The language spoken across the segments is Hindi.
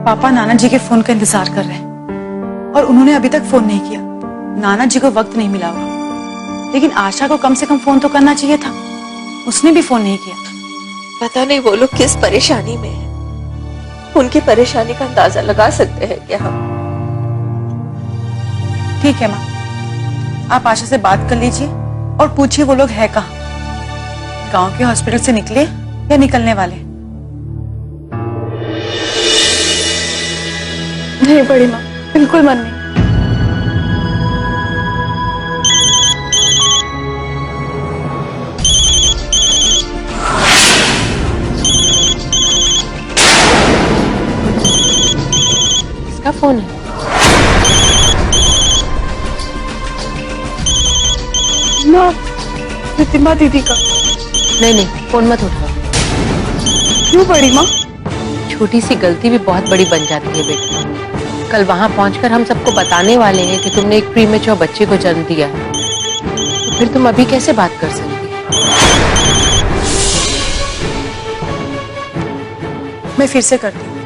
पापा नाना जी के फोन का इंतजार कर रहे हैं और उन्होंने अभी तक फोन नहीं किया। नाना जी को वक्त नहीं मिला होगा, लेकिन आशा को कम से कम फोन तो करना चाहिए था। उसने भी फोन नहीं किया। पता नहीं वो लोग किस परेशानी में हैं। उनकी परेशानी का अंदाजा लगा सकते हैं क्या हम? ठीक है माँ, आप आशा से बात कर लीजिए और पूछिए वो लोग है कहाँ। गांव के हॉस्पिटल से निकले या निकलने वाले? नहीं बड़ी माँ, बिल्कुल मन नहीं। किसका फोन है? ना, रितिमा दीदी का। नहीं, फोन मत उठाओ। क्यों बड़ी माँ? छोटी सी गलती भी बहुत बड़ी बन जाती है बेटा। कल वहां पहुंचकर हम सबको बताने वाले हैं कि तुमने एक प्रीमेच्योर बच्चे को जन्म दिया है, तो फिर तुम अभी कैसे बात कर सकती? मैं फिर से करती हूँ।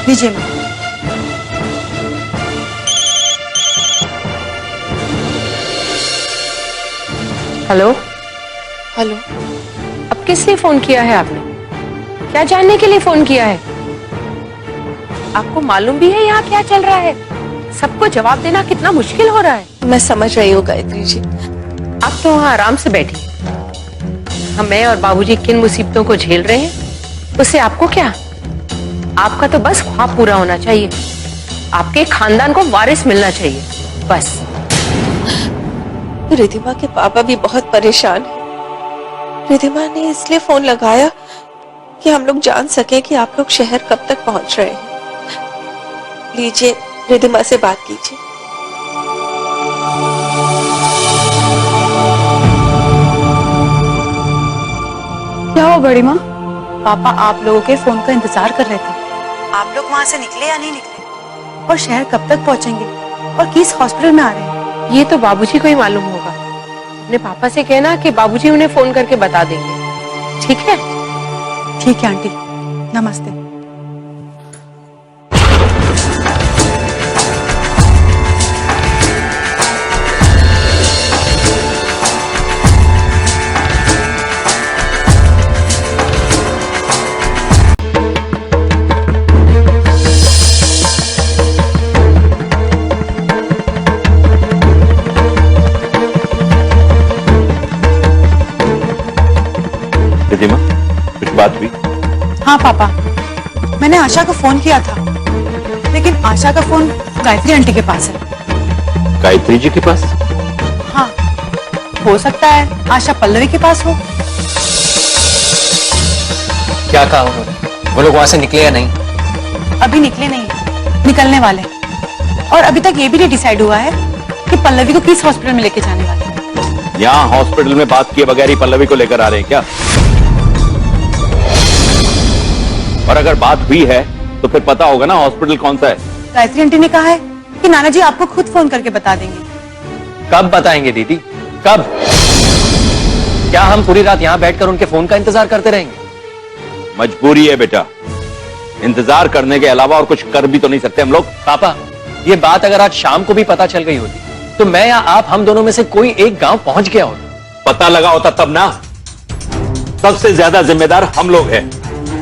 लीजिए माँ। हेलो हेलो, अब किस लिए फोन किया है आपने? क्या जानने के लिए फोन किया है? आपको मालूम भी है यहाँ क्या चल रहा है? सबको जवाब देना कितना मुश्किल हो रहा है। मैं समझ रही हूँ गायत्री जी। आप तो वहाँ आराम से बैठी, मैं और बाबूजी किन मुसीबतों को झेल रहे हैं उससे आपको क्या? आपका तो बस ख्वाब पूरा होना चाहिए, आपके खानदान को वारिस मिलना चाहिए, बस। रिधिमा के पापा भी बहुत परेशान हैं। रिधिमा ने इसलिए फोन लगाया कि हम लोग जान सके कि आप लोग शहर कब तक पहुंच रहे हैं। लीजिए, रिधिमा से बात कीजिए। क्या हुआ बड़ी माँ? पापा आप लोगों के फोन का इंतजार कर रहे थे। आप लोग वहाँ से निकले या नहीं निकले? और शहर कब तक पहुँचेंगे? और किस हॉस्पिटल में आ रहे हैं? ये तो बाबूजी को ही मालूम होगा। अपने पापा से कहना कि बाबूजी उन्हें फोन करके बता देंगे, ठीक है? ठीक है आंटी, नमस्ते। रिधिमा, कुछ बात हुई? हाँ पापा, मैंने आशा को फोन किया था, लेकिन आशा का फोन गायत्री आंटी के पास है। गायत्री जी के पास? हाँ, हो सकता है आशा पल्लवी के पास हो। क्या कहा उन्होंने? वो लोग वहां से निकले या नहीं? अभी निकले नहीं, निकलने वाले। और अभी तक ये भी नहीं डिसाइड हुआ है कि पल्लवी को किस हॉस्पिटल में लेके जाने वाले हैं। यहाँ हॉस्पिटल में बात किए बगैर ही पल्लवी को लेकर आ रहे हैं क्या? और अगर बात हुई है तो फिर पता होगा ना हॉस्पिटल कौन सा है। गायत्री आंटी ने कहा है कि नाना जी आपको खुद फोन करके बता देंगे। कब बताएंगे दीदी, कब? क्या हम पूरी रात यहाँ बैठकर उनके फोन का इंतजार करते रहेंगे? मजबूरी है बेटा, इंतजार करने के अलावा और कुछ कर भी तो नहीं सकते हम लोग। पापा, ये बात अगर आज शाम को भी पता चल गई होती तो मैं या आप, हम दोनों में से कोई एक गांव पहुंच गया होता। पता लगा होता तब ना। सबसे ज्यादा जिम्मेदार हम लोग हैं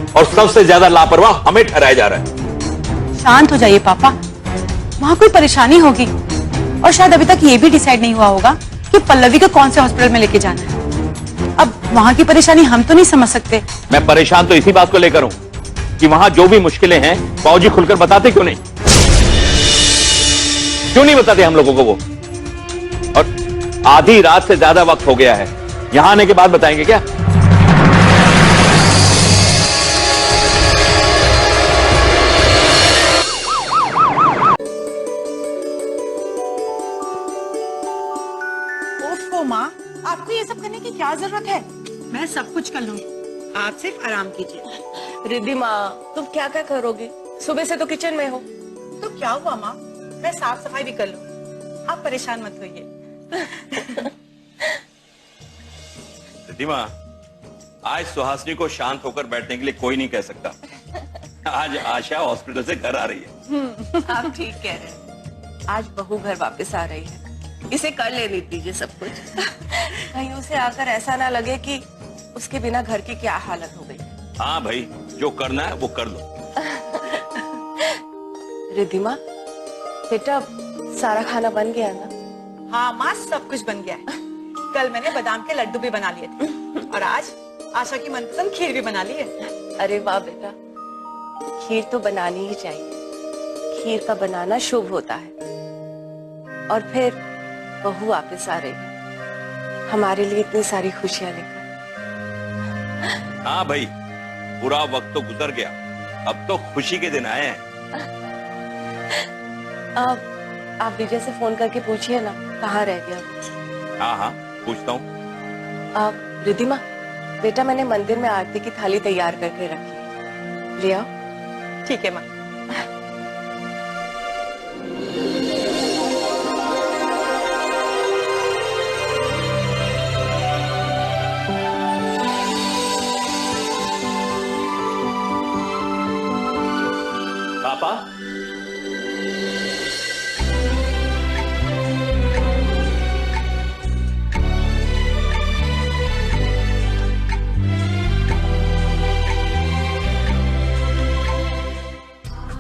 और सबसे ज्यादा लापरवाह हमें ठहराया जा रहा है। शांत हो जाइए पापा, वहां कोई परेशानी होगी और शायद अभी तक ये भी डिसाइड नहीं हुआ होगा कि पल्लवी को कौन से हॉस्पिटल में लेके जाना है। अब वहां की परेशानी हम तो नहीं समझ सकते। मैं परेशान तो इसी बात को लेकर हूं कि वहां जो भी मुश्किलें हैं बाबूजी खुलकर बताते क्यों नहीं? क्यों नहीं बताते हम लोगों को वो? और आधी रात से ज्यादा वक्त हो गया है, यहां आने के बाद बताएंगे क्या? माँ, आपको ये सब करने की क्या जरूरत है? मैं सब कुछ कर लूंगी, आप सिर्फ आराम कीजिए। रिधिमा, तुम क्या क्या करोगी? सुबह से तो किचन में हो। तो क्या हुआ माँ, मैं साफ सफाई भी कर लूँ। आप परेशान मत होइए। रिद्धिमा, आज सुहासिनी को शांत होकर बैठने के लिए कोई नहीं कह सकता। आज आशा हॉस्पिटल से घर आ रही है। आप ठीक कह रहे हैं। आज बहू घर वापस आ रही है, इसे कर लेने दीजिए सब कुछ। कहीं उसे आकर ऐसा ना लगे कि उसके बिना घर की क्या हालत हो गई। हाँ भाई, जो करना है वो कर लो। रिद्धिमा, बेटा सारा खाना बन गया ना? हाँ माँ, सब कुछ बन गया है। कल मैंने बादाम के लड्डू भी बना लिए थे और आज आशा की मनपसंद खीर भी बना ली है। अरे वाह बेटा, खीर तो बनानी ही चाहिए। खीर का बनाना शुभ होता है। और फिर बहू वापस आ रही है, हमारे लिए इतनी सारी खुशियां लेकर। हाँ भाई, पूरा वक्त तो गुजर गया, अब तो खुशी के दिन आए हैं। आप विजय से फोन करके पूछिए ना, कहाँ रह गया। हाँ हाँ, पूछता हूँ। रिद्धिमा, बेटा मैंने मंदिर में आरती की थाली तैयार करके रखी है, ले आओ। ठीक है माँ। पापा,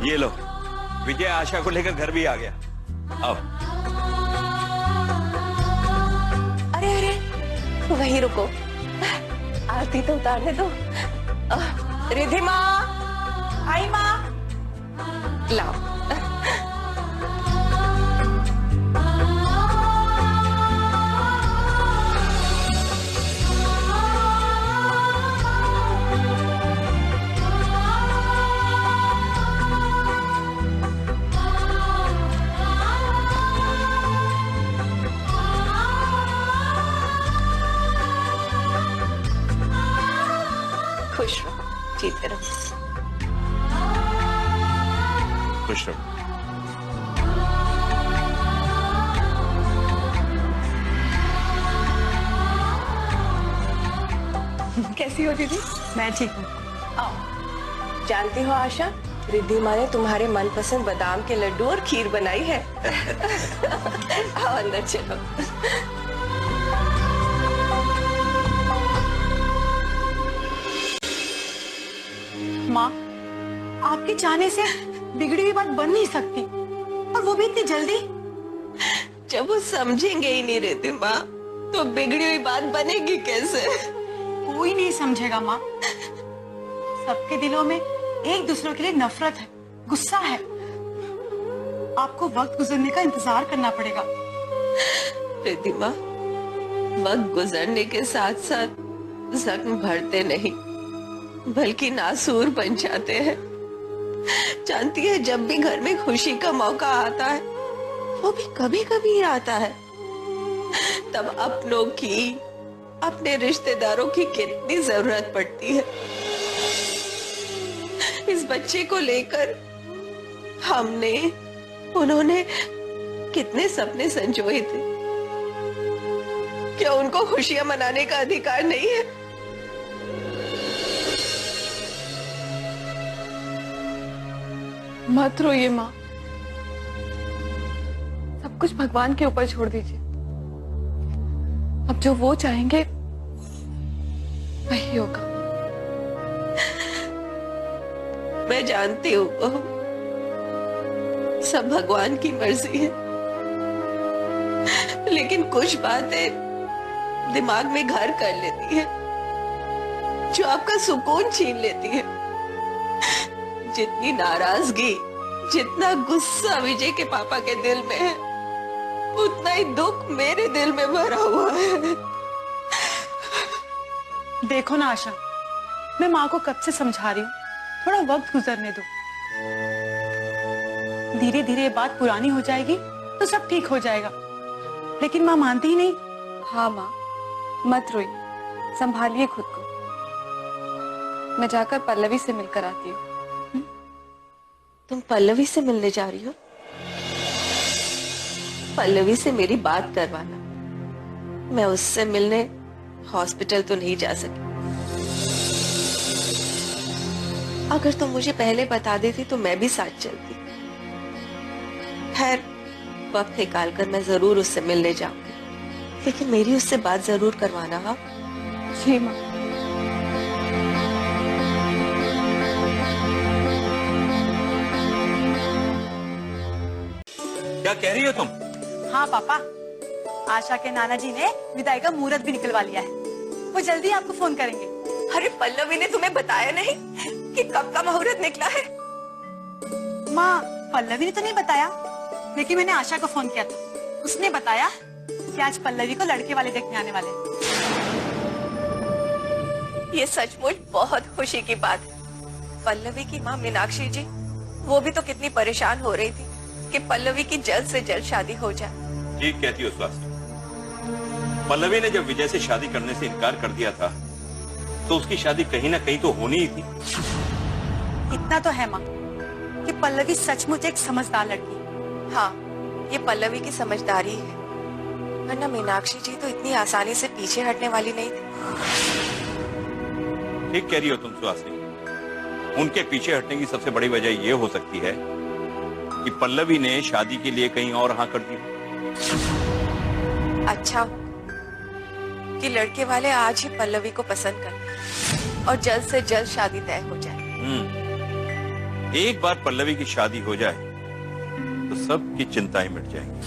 ये लो, विजय आशा को लेकर घर भी आ गया। आओ। अरे अरे, वहीं रुको, आरती तो उतारने दो। रिद्धिमा, आई माँ, लाओ। खुश रहो, जीते रहो। खुश रहो। कैसी हो दीदी? मैं ठीक हूँ। आओ। जानती हो आशा, रिद्धिमा ने तुम्हारे मनपसंद बादाम के लड्डू और खीर बनाई है। आओ अंदर चलो। माँ, आपके चाहने से बिगड़ी हुई बात बन नहीं सकती, और वो भी इतनी जल्दी। जब वो समझेंगे ही नहीं रिद्धिमा, तो बिगड़ी हुई बात बनेगी कैसे? कोई नहीं समझेगा माँ। सबके दिलों में एक दूसरे के लिए नफरत है, गुस्सा है। आपको वक्त गुजरने का इंतजार करना पड़ेगा। रिद्धिमा, वक्त गुजरने के साथ साथ जख्म भरते नहीं, बल्कि नासूर बन जाते हैं। जानती है, जब भी घर में खुशी का मौका आता है, वो भी कभी कभी आता है, तब अपनों की, अपने रिश्तेदारों की कितनी जरूरत पड़ती है। इस बच्चे को लेकर हमने, उन्होंने कितने सपने संजोए थे। क्या उनको खुशियां मनाने का अधिकार नहीं है? मत रोइए माँ, सब कुछ भगवान के ऊपर छोड़ दीजिए। अब जो वो चाहेंगे वही होगा। मैं जानती हूँ बहू, सब भगवान की मर्जी है, लेकिन कुछ बातें दिमाग में घर कर लेती है, जो आपका सुकून छीन लेती है। जितनी नाराजगी, जितना गुस्सा विजय के पापा के दिल में है, उतना ही दुख मेरे दिल में भरा हुआ है। देखो ना आशा, मैं माँ को कब से समझा रही हूँ, थोड़ा वक्त गुजरने दो। धीरे धीरे ये बात पुरानी हो जाएगी तो सब ठीक हो जाएगा, लेकिन माँ मानती ही नहीं। हाँ माँ, मत रोइए, संभालिए खुद को। मैं जाकर पल्लवी से मिलकर आती हूँ। तुम पल्लवी से मिलने जा रही हो? पल्लवी से मेरी बात करवाना। मैं उससे मिलने हॉस्पिटल तो नहीं जा सकी। अगर तुम मुझे पहले बता देती तो मैं भी साथ चलती। खैर, वक्त निकाल कर मैं जरूर उससे मिलने जाऊंगी, लेकिन मेरी उससे बात जरूर करवाना। हाँ जी माँ। क्या कह रही हो तुम? हाँ पापा, आशा के नाना जी ने विदाई का मुहूर्त भी निकलवा लिया है। वो जल्दी आपको फोन करेंगे। अरे पल्लवी ने तुम्हें बताया नहीं कि कब का मुहूर्त निकला है? माँ, पल्लवी ने तो नहीं बताया, लेकिन मैंने आशा को फोन किया था। उसने बताया कि आज पल्लवी को लड़के वाले देखने आने वाले हैं। ये सचमुच बहुत खुशी की बात है। पल्लवी की माँ मीनाक्षी जी, वो भी तो कितनी परेशान हो रही थी कि पल्लवी की जल्द से जल्द शादी हो जाए। ठीक कहती हो स्वास्थ्य। पल्लवी ने जब विजय से शादी करने से इनकार कर दिया था तो उसकी शादी कहीं ना कहीं तो होनी ही थी। इतना तो है माँ कि पल्लवी सचमुच एक समझदार लड़की है। हाँ, ये पल्लवी की समझदारी है, वरना मीनाक्षी जी तो इतनी आसानी से पीछे हटने वाली नहीं थी। ठीक कह रही हो तुम सुहासिनी। उनके पीछे हटने की सबसे बड़ी वजह यह हो सकती है कि पल्लवी ने शादी के लिए कहीं और हाँ कर दी। अच्छा कि लड़के वाले आज ही पल्लवी को पसंद करते और जल्द से जल्द शादी तय हो जाए। एक बार पल्लवी की शादी हो जाए तो सबकी चिंताएं मिट जाएंगी।